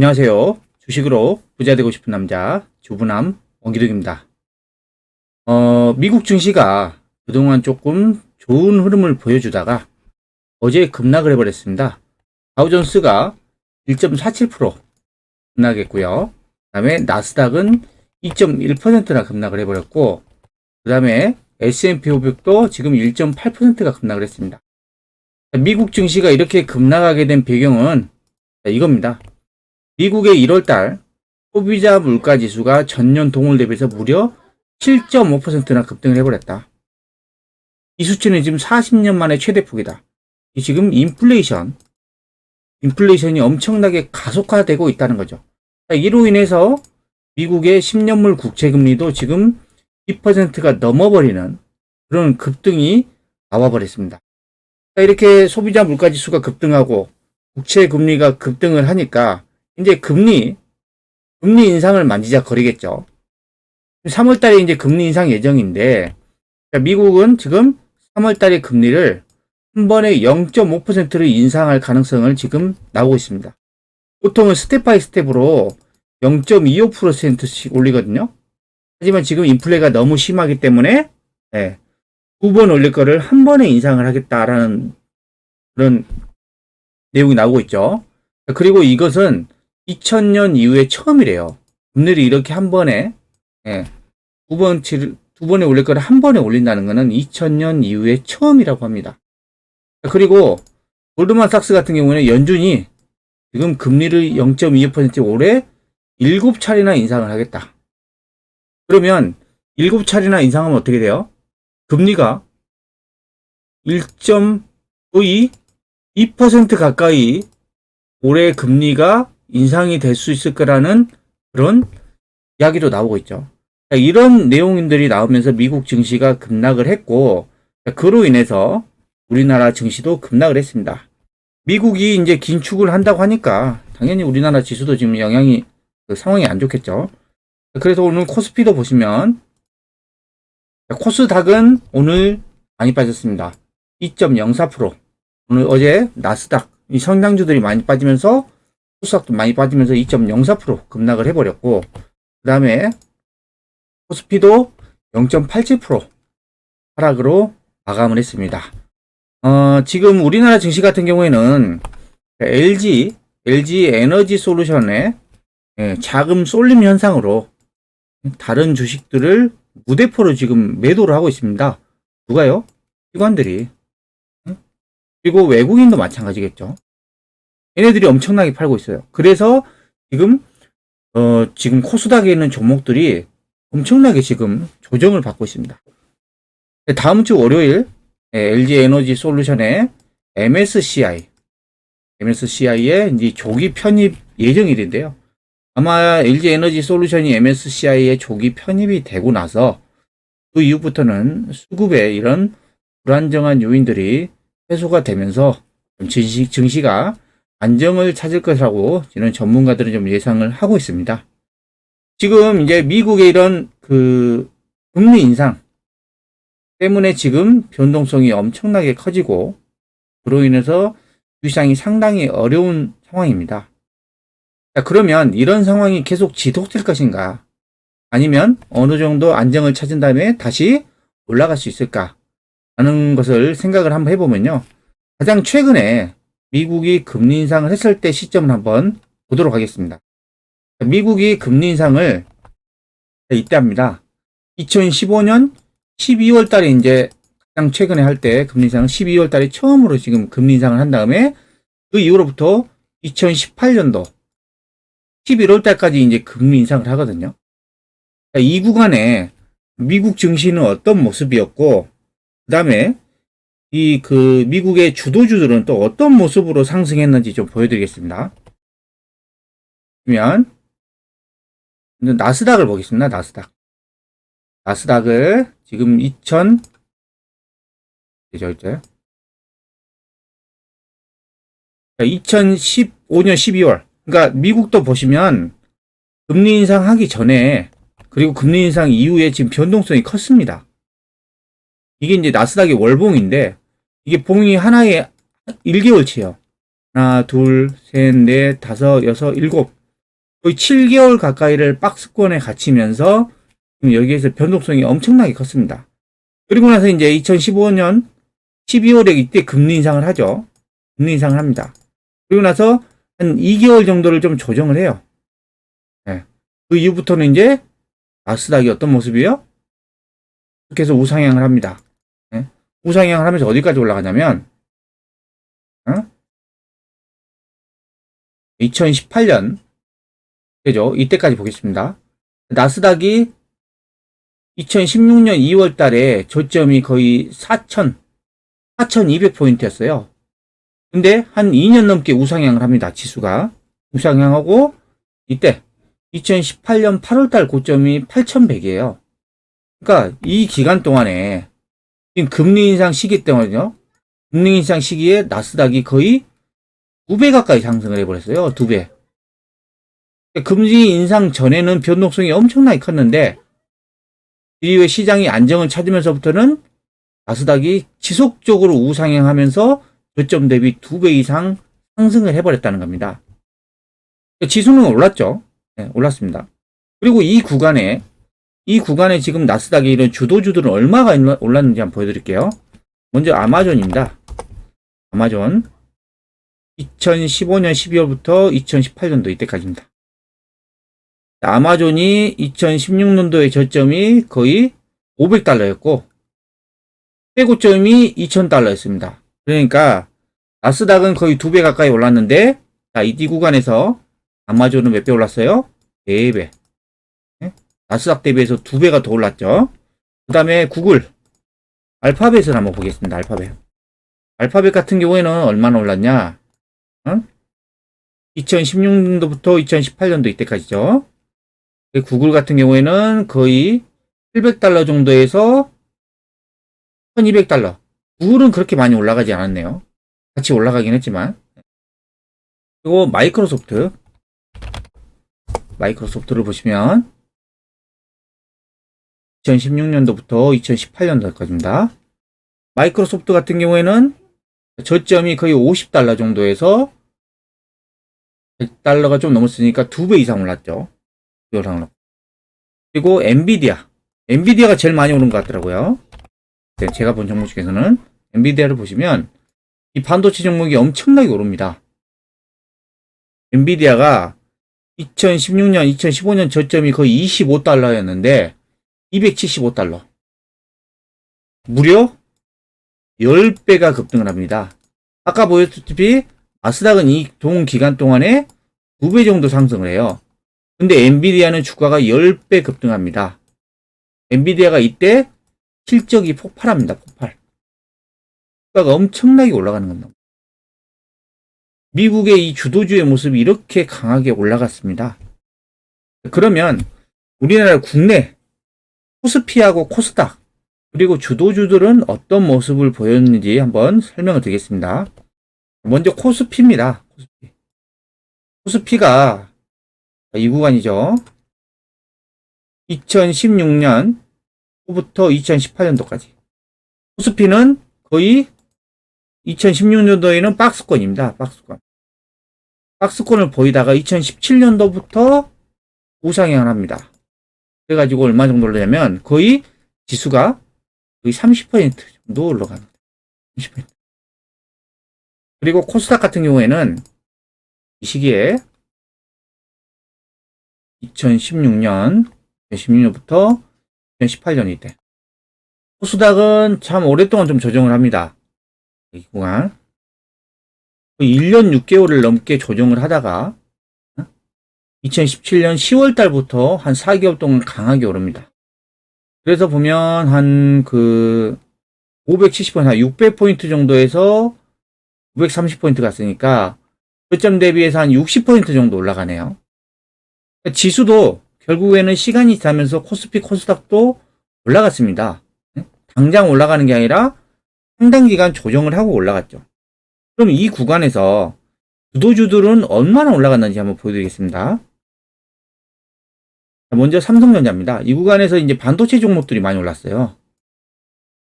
안녕하세요. 주식으로 부자 되고 싶은 남자 주부남 원기득입니다. 미국 증시가 그동안 조금 좋은 흐름을 보여주다가 어제 급락을 해버렸습니다. 다우존스가 1.47% 급락했고요. 그 다음에 나스닥은 2.1%나 급락을 해버렸고, 그 다음에 S&P 500도 지금 1.8%가 급락을 했습니다. 미국 증시가 이렇게 급락하게 된 배경은 이겁니다. 미국의 1월달 소비자 물가지수가 전년 동월 대비해서 무려 7.5%나 급등을 해버렸다. 이 수치는 지금 40년 만에 최대폭이다. 지금 인플레이션이 엄청나게 가속화되고 있다는 거죠. 이로 인해서 미국의 10년물 국채금리도 지금 2%가 넘어버리는 그런 급등이 나와버렸습니다. 이렇게 소비자 물가지수가 급등하고 국채금리가 급등을 하니까 이제 금리 인상을 만지작거리겠죠. 3월 달에 이제 금리 인상 예정인데, 미국은 지금 3월 달에 금리를 한 번에 0.5%를 인상할 가능성을 지금 나오고 있습니다. 보통은 스텝 바이 스텝으로 0.25%씩 올리거든요. 하지만 지금 인플레가 너무 심하기 때문에, 두 번 올릴 거를 한 번에 인상을 하겠다라는 그런 내용이 나오고 있죠. 그리고 이것은 2000년 이후에 처음이래요. 금리를 이렇게 한 번에, 두 번에 올릴 거를 한 번에 올린다는 것은 2000년 이후에 처음이라고 합니다. 그리고 골드만삭스 같은 경우는 연준이 지금 금리를 0.25% 올해 7차례나 인상을 하겠다. 그러면 7차례나 인상하면 어떻게 돼요? 금리가 1.2% 가까이 올해 금리가 인상이 될 수 있을 거라는 그런 이야기도 나오고 있죠. 이런 내용들이 나오면서 미국 증시가 급락을 했고, 그로 인해서 우리나라 증시도 급락을 했습니다. 미국이 이제 긴축을 한다고 하니까 당연히 우리나라 지수도 지금 상황이 안 좋겠죠. 그래서 오늘 코스피도 보시면 코스닥은 오늘 많이 빠졌습니다. 2.04%. 오늘 어제 나스닥 이 성장주들이 많이 빠지면서 코스닥도 많이 빠지면서 2.04% 급락을 해버렸고, 그 다음에 코스피도 0.87% 하락으로 마감을 했습니다. 지금 우리나라 증시 같은 경우에는 LG 에너지 솔루션의 자금 쏠림 현상으로 다른 주식들을 무대포로 지금 매도를 하고 있습니다. 누가요? 기관들이. 그리고 외국인도 마찬가지겠죠. 얘네들이 엄청나게 팔고 있어요. 그래서 지금 코스닥에 있는 종목들이 엄청나게 지금 조정을 받고 있습니다. 다음 주 월요일 LG 에너지 솔루션의 MSCI의 이제 조기 편입 예정일인데요. 아마 LG 에너지 솔루션이 MSCI에 조기 편입이 되고 나서 그 이후부터는 수급에 이런 불안정한 요인들이 해소가 되면서 증시가 안정을 찾을 것이라고 저는 전문가들은 좀 예상을 하고 있습니다. 지금 이제 미국의 이런 금리 인상 때문에 지금 변동성이 엄청나게 커지고, 그로 인해서 주시장이 상당히 어려운 상황입니다. 자, 그러면 이런 상황이 계속 지속될 것인가? 아니면 어느 정도 안정을 찾은 다음에 다시 올라갈 수 있을까? 라는 것을 생각을 한번 해보면요. 가장 최근에 미국이 금리 인상을 했을 때 시점을 한번 보도록 하겠습니다. 미국이 금리 인상을 이때 합니다. 2015년 12월 달에 이제 가장 최근에 할 때 금리 인상은 12월 달에 처음으로 지금 금리 인상을 한 다음에 그 이후로부터 2018년도 11월 달까지 이제 금리 인상을 하거든요. 이 구간에 미국 증시는 어떤 모습이었고, 그 다음에 미국의 주도주들은 또 어떤 모습으로 상승했는지 좀 보여드리겠습니다. 그러면 나스닥을 보겠습니다. 나스닥을 지금 2015년 12월. 그러니까 미국도 보시면 금리 인상하기 전에 그리고 금리 인상 이후에 지금 변동성이 컸습니다. 이게 이제 나스닥의 월봉인데, 이게 봉이 하나에 1개월치예요. 하나, 둘, 셋, 넷, 다섯, 여섯, 일곱. 거의 7개월 가까이를 박스권에 갇히면서 여기에서 변동성이 엄청나게 컸습니다. 그리고 나서 이제 2015년 12월에 이때 금리 인상을 하죠. 금리 인상을 합니다. 그리고 나서 한 2개월 정도를 좀 조정을 해요. 네. 그 이후부터는 이제 나스닥이 어떤 모습이에요? 계속 우상향을 합니다. 네. 우상향을 하면서 어디까지 올라가냐면 2018년 그죠? 이때까지 보겠습니다. 나스닥이 2016년 2월 달에 저점이 거의 4,200포인트였어요. 근데 한 2년 넘게 우상향을 합니다. 지수가. 우상향하고 이때 2018년 8월 달 고점이 8,100이에요. 그러니까 이 기간 동안에 지금 금리 인상 시기 때문에요. 금리 인상 시기에 나스닥이 거의 2배 가까이 상승을 해버렸어요. 2배. 금리 인상 전에는 변동성이 엄청나게 컸는데 이후에 시장이 안정을 찾으면서부터는 나스닥이 지속적으로 우상향하면서 저점 대비 2배 이상 상승을 해버렸다는 겁니다. 지수는 올랐죠. 네, 올랐습니다. 그리고 이 구간에 지금 나스닥의 이런 주도주들은 얼마가 올랐는지 한번 보여드릴게요. 먼저 아마존입니다. 아마존 2015년 12월부터 2018년도 이때까지입니다. 아마존이 2016년도의 저점이 거의 500달러였고 최고점이 2000달러였습니다. 그러니까 나스닥은 거의 2배 가까이 올랐는데 자, 이 구간에서 아마존은 몇 배 올랐어요? 4배. 네? 나스닥 대비해서 2배가 더 올랐죠. 그 다음에 구글 알파벳을 한번 보겠습니다. 알파벳 같은 경우에는 얼마나 올랐냐? 2016년도부터 2018년도 이때까지죠. 구글 같은 경우에는 거의 700달러 정도에서 1200달러. 구글은 그렇게 많이 올라가지 않았네요. 같이 올라가긴 했지만. 그리고 마이크로소프트를 보시면 2016년도부터 2018년도까지입니다. 마이크로소프트 같은 경우에는 저점이 거의 50달러 정도에서 100달러가 좀 넘었으니까 2배 이상 올랐죠. 그리고 엔비디아가 제일 많이 오른 것 같더라고요. 제가 본 종목 중에서는 엔비디아를 보시면 이 반도체 종목이 엄청나게 오릅니다. 엔비디아가 2016년, 2015년 저점이 거의 25달러였는데 275달러. 무려 10배가 급등을 합니다. 아까 보였다시피 나스닥은 이 동 기간 동안에 2배 정도 상승을 해요. 근데 엔비디아는 주가가 10배 급등합니다. 엔비디아가 이때 실적이 폭발합니다. 주가가 엄청나게 올라가는 겁니다. 미국의 이 주도주의 모습이 이렇게 강하게 올라갔습니다. 그러면 우리나라 국내 코스피하고 코스닥 그리고 주도주들은 어떤 모습을 보였는지 한번 설명을 드리겠습니다. 먼저 코스피입니다. 코스피가 이 구간이죠. 2016년 부터 2018년도까지. 코스피는 거의 2016년도에는 박스권입니다. 박스권을 보이다가 2017년도부터 우상향을 합니다. 그래가지고 얼마 정도 올라냐면 거의 지수가 거의 30% 정도 올라갑니다. 30%. 그리고 코스닥 같은 경우에는 이 시기에 2016년부터 2018년 이때 코스닥은 참 오랫동안 좀 조정을 합니다. 이 구간 1년 6개월을 넘게 조정을 하다가 2017년 10월 달부터 한 4개월 동안 강하게 오릅니다. 그래서 보면 한 570포인트, 한 600포인트 정도에서 930포인트 갔으니까 저점 대비해서 한 60포인트 정도 올라가네요. 지수도 결국에는 시간이 지나면서 코스피, 코스닥도 올라갔습니다. 당장 올라가는 게 아니라 상당 기간 조정을 하고 올라갔죠. 그럼 이 구간에서 주도주들은 얼마나 올라갔는지 한번 보여드리겠습니다. 먼저 삼성전자입니다. 이 구간에서 이제 반도체 종목들이 많이 올랐어요.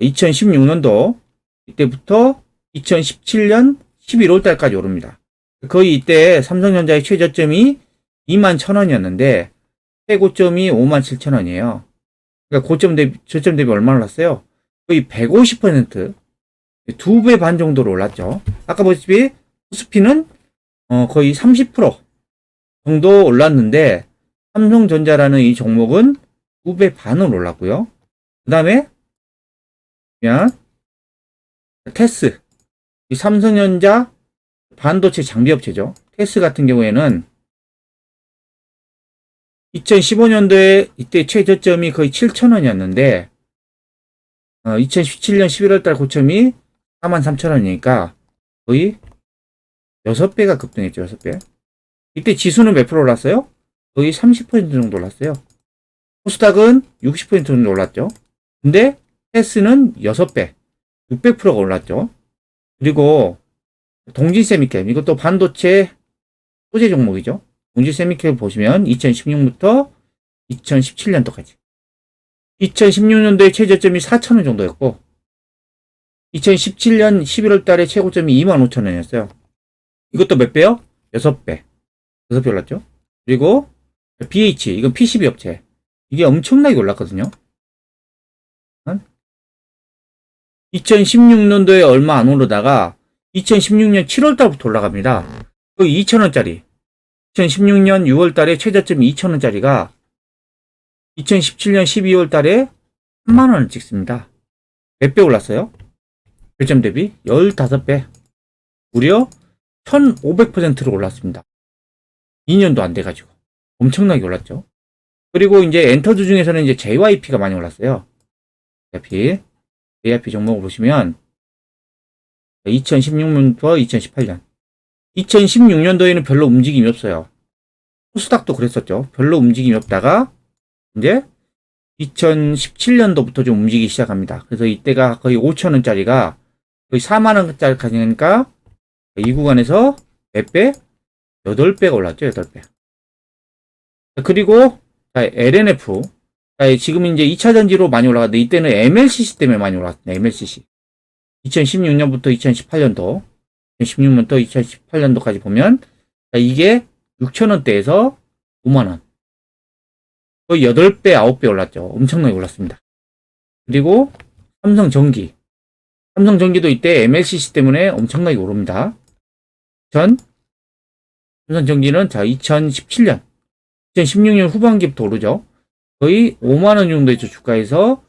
2016년도 이때부터 2017년 11월 달까지 오릅니다. 거의 이때 삼성전자의 최저점이 21,000원이었는데 최고점이 57,000원이에요. 그러니까 고점 대비 저점 대비 얼마나 올랐어요? 거의 150%, 2배 반 정도로 올랐죠. 아까 보시다시피 코스피는 거의 30% 정도 올랐는데 삼성전자라는 이 종목은 2배 반은 올랐고요. 그 다음에 그냥 테스, 이 삼성전자 반도체 장비업체죠. 테스 같은 경우에는 2015년도에 이때 최저점이 거의 7,000원이었는데 2017년 11월달 고점이 43,000원이니까 거의 6배가 급등했죠. 6배. 이때 지수는 몇 프로 올랐어요? 거의 30% 정도 올랐어요. 코스닥은 60% 정도 올랐죠. 근데 테스는 6배, 600%가 올랐죠. 그리고 동진세미캠, 이것도 반도체 소재 종목이죠. 동진세미캠 보시면 2016부터 2017년도까지 2016년도에 최저점이 4,000원 정도였고 2017년 11월 달에 최고점이 25,000원이었어요. 이것도 몇 배요? 6배. 6배 올랐죠. 그리고 BH, 이건 PCB 업체. 이게 엄청나게 올랐거든요. 2016년도에 얼마 안 오르다가 2016년 7월 달부터 올라갑니다. 거의 2,000원짜리. 2016년 6월 달에 최저점이 2,000원짜리가 2017년 12월 달에 3만원을 찍습니다. 몇 배 올랐어요? 별점 대비 15배. 무려 1,500%로 올랐습니다. 2년도 안 돼가지고. 엄청나게 올랐죠. 그리고 이제 엔터주 중에서는 이제 JYP가 많이 올랐어요. JYP 종목을 보시면 2016년부터 2018년. 2016년도에는 별로 움직임이 없어요. 코스닥도 그랬었죠. 별로 움직임이 없다가 이제 2017년도부터 좀 움직이기 시작합니다. 그래서 이때가 거의 5,000원짜리가 거의 4만원짜리 가니까 이 구간에서 몇 배? 8배가 올랐죠. 8배. 그리고 LNF. 지금 이제 2차 전지로 많이 올라갔는데 이때는 MLCC 때문에 많이 올랐습니다. MLCC. 2016년부터 2018년도, 2016년부터 2018년도까지 보면 이게 6,000원대에서 5만원. 거의 8배, 9배 올랐죠. 엄청나게 올랐습니다. 그리고 삼성전기. 삼성전기도 이때 MLCC 때문에 엄청나게 오릅니다. 삼성전기는 2017년, 2016년 후반기부터 오르죠. 거의 5만원 정도의 주가에서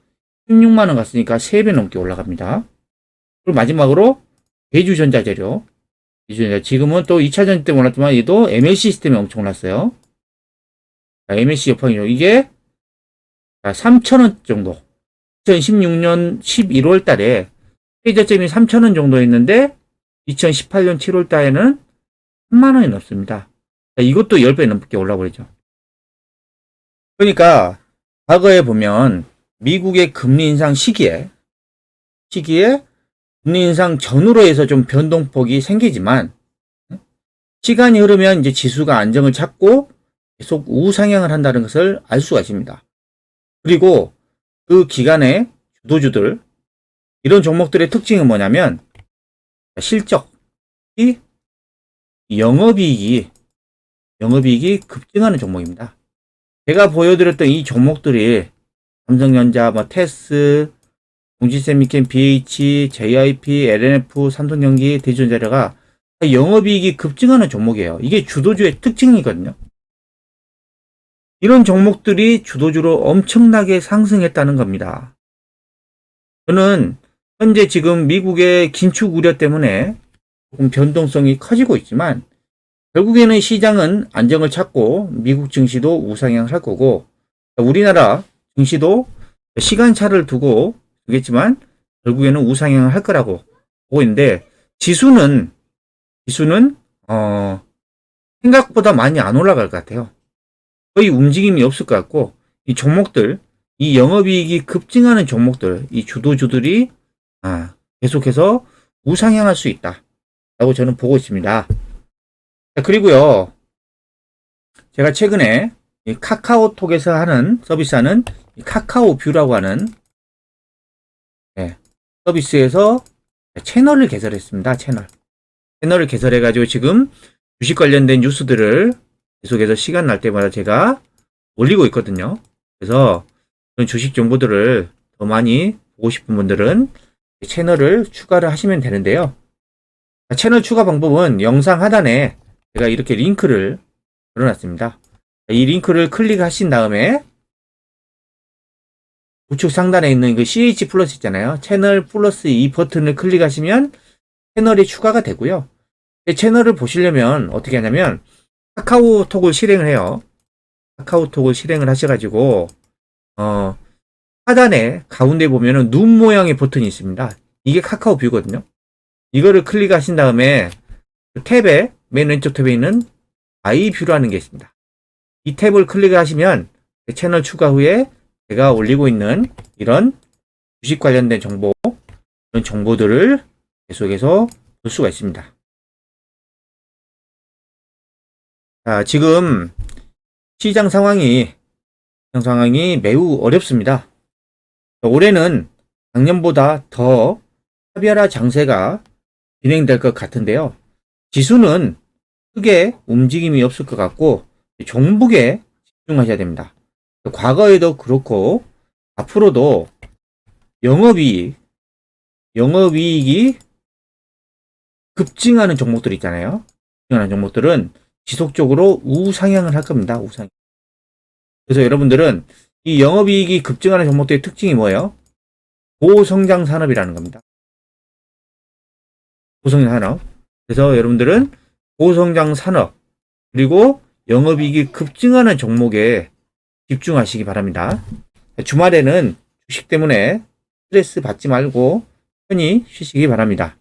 16만원 갔으니까 3배 넘게 올라갑니다. 그리고 마지막으로 대주전자재료. 지금은 또 2차 전지 때문에 올랐지만 얘도 MLCC 때문에 엄청 올랐어요. MLC 여팡이죠. 이게 3,000원 정도. 2016년 11월 달에 최저점이 3,000원 정도였는데 2018년 7월 달에는 3만원이 넘습니다. 이것도 10배 넘게 올라버리죠. 그러니까 과거에 보면 미국의 금리 인상 시기에 금리 인상 전후로 해서 좀 변동폭이 생기지만 시간이 흐르면 이제 지수가 안정을 찾고 계속 우상향을 한다는 것을 알 수가 있습니다. 그리고 그 기간에 주도주들, 이런 종목들의 특징은 뭐냐면 실적이 영업이익이 급증하는 종목입니다. 제가 보여드렸던 이 종목들이 삼성전자, 테스, 동진세미캠, BH, JYP, LNF, 삼성전기, 대주전자재료가 영업이익이 급증하는 종목이에요. 이게 주도주의 특징이거든요. 이런 종목들이 주도주로 엄청나게 상승했다는 겁니다. 저는 현재 지금 미국의 긴축 우려 때문에 조금 변동성이 커지고 있지만 결국에는 시장은 안정을 찾고 미국 증시도 우상향을 할 거고 우리나라 증시도 시간차를 두고 두겠지만 결국에는 우상향을 할 거라고 보고 있는데 지수는 생각보다 많이 안 올라갈 것 같아요. 거의 움직임이 없을 것 같고 이 종목들, 이 영업이익이 급증하는 종목들, 이 주도주들이 계속해서 우상향할 수 있다 라고 저는 보고 있습니다. 그리고요, 제가 최근에 이 카카오톡에서 서비스하는 이 카카오뷰라고 하는 서비스에서 채널을 개설했습니다. 채널을 개설해가지고 지금 주식 관련된 뉴스들을 계속해서 시간 날 때마다 제가 올리고 있거든요. 그래서 그런 주식 정보들을 더 많이 보고 싶은 분들은 채널을 추가를 하시면 되는데요. 채널 추가 방법은 영상 하단에 제가 이렇게 링크를 걸어놨습니다. 이 링크를 클릭하신 다음에 우측 상단에 있는 그 CH 플러스 있잖아요. 채널 플러스 이 버튼을 클릭하시면 채널이 추가가 되고요. 채널을 보시려면 어떻게 하냐면 카카오톡을 실행을 해요. 카카오톡을 실행을 하셔가지고 하단에 가운데 보면은 눈 모양의 버튼이 있습니다. 이게 카카오 뷰거든요. 이거를 클릭하신 다음에 그 탭에 맨 왼쪽 탭에 있는 아이 뷰라는 게 있습니다. 이 탭을 클릭하시면 채널 추가 후에 제가 올리고 있는 이런 주식 관련된 정보, 이런 정보들을 계속해서 볼 수가 있습니다. 자, 지금 시장 상황이 매우 어렵습니다. 올해는 작년보다 더 차별화 장세가 진행될 것 같은데요. 지수는 크게 움직임이 없을 것 같고 종목에 집중하셔야 됩니다. 과거에도 그렇고 앞으로도 영업이익이 급증하는 종목들 있잖아요. 급증하는 종목들은 지속적으로 우상향을 할 겁니다. 우상향. 그래서 여러분들은 이 영업이익이 급증하는 종목들의 특징이 뭐예요? 고성장 산업이라는 겁니다. 고성장 산업. 그래서 여러분들은 고성장 산업 그리고 영업이익이 급증하는 종목에 집중하시기 바랍니다. 주말에는 주식 때문에 스트레스 받지 말고 편히 쉬시기 바랍니다.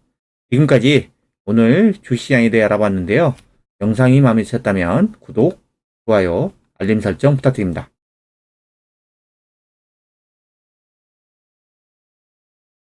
지금까지 오늘 주식시장에 대해 알아봤는데요. 영상이 마음에 드셨다면 구독, 좋아요, 알림 설정 부탁드립니다.